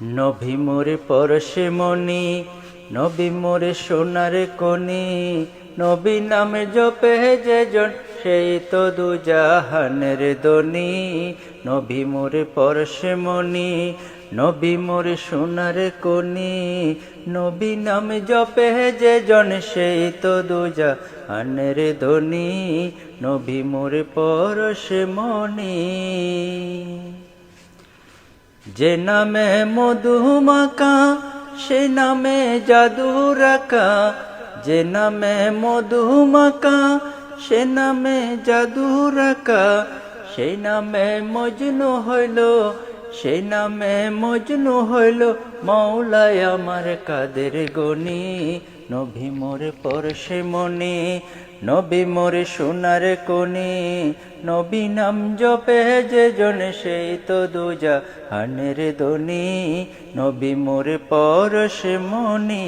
নবী মোরে পরশে মনি, নবী মোরে সোনার কনি, নবী নামে জপে যেজন সেই তো দুজাহানের দনি। নবী মোরে পরশে মনি, নবী মোরে সোনার কনি, নবী নামে জপে যেজন সেই তো দুজাহানের দনি। নবী মোরে পরশে মনি, যে নামে মধুমাকা সে নামে জাদু রাখা, যে নামে মধুমাকা সে নামে জাদু রাখা, সেই নামে মজনু হইল, সেই নামে মজনু হইল মৌলায় আমার কাদের গনি। নবী মোরে পরশে মনি, নবী মোরে সোনার কনি, নবী নাম জপে যেজন সেই তো দুজাহানের দনি। নবী মোরে পরশে মনি,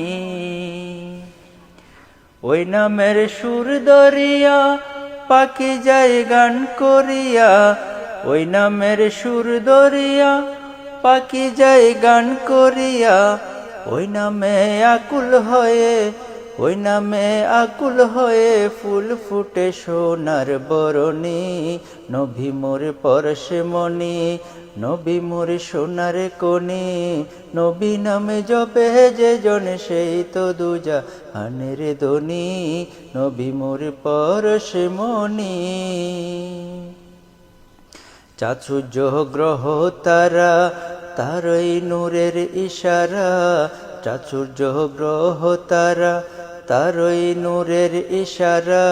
ওই নামের সুর দরিয়া পাখি যায় গান করিয়া, ওই নামের সুর দরিয়া পাখি যায় গান করিয়া, ওই নামে আকুল হয়ে, ওই নামে আকুল হয়ে ফুল ফুটে সোনার বরণী। নবী মোরে পরশে মনি, নবী মোরে সোনার কনি, নবী নামে জপে যেজন সেই তো দুজাহানের দনি। নবী মোরে পরশে মনি, চাঁদ সূর্য গ্রহ তারা তারই নূরের ইশারা, চাঁদ সূর্য গ্রহ তারা তারই নূরের ইশারা,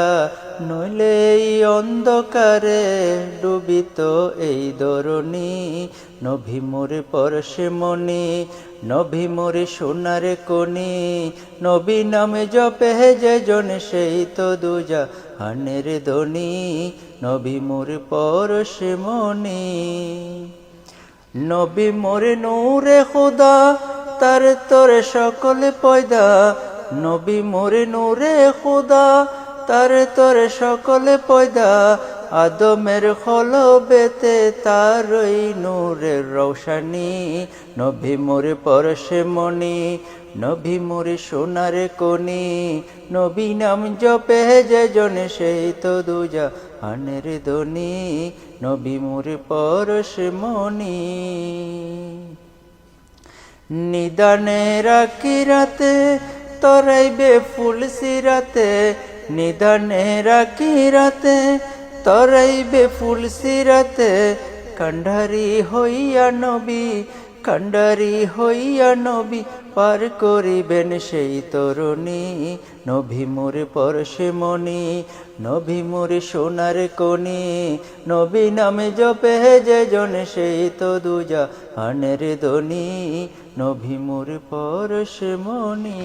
নইলে এই অন্ধকারে ডুবিত এই ধরণী। নবী মোরে পরশে মনি, নবী মোরে সোনার কনি, নবী নামে জপে যেজন সেই তো দুজাহানের দনি। নবী মোরে পরশে মনি, নবী মোরে নূরে খুদা তার তোরে সকলে পয়দা, নবী মোরে নূরে খুদা তার তোরে সকলে পয়দা, আদমের খলবেতে তারই নূরের রৌশানি। নবী মোরে পরশে মনি, নবী মোরে সোনার কনি, নবী নাম জপে যেজন সেই তো দুজাহানের দনি। নবী মোরে পরশে মনি, নিদানের আখিরাতে তরাইবে ফুল সিরাতে, নিদানের আখিরাতে তরাইবে ফুল সিরাতে, কান্ডারি হইয়া নবী, কান্ডারি হইয়া নবী পার করিবেন সেই তরুণী। নবী মোরে পরশে মনি, নবী মোরে সোনার কনি, নবী নামে জপে যেজন সেই তো দুজাহানের দনি। নবী মোরে পরশে মনি।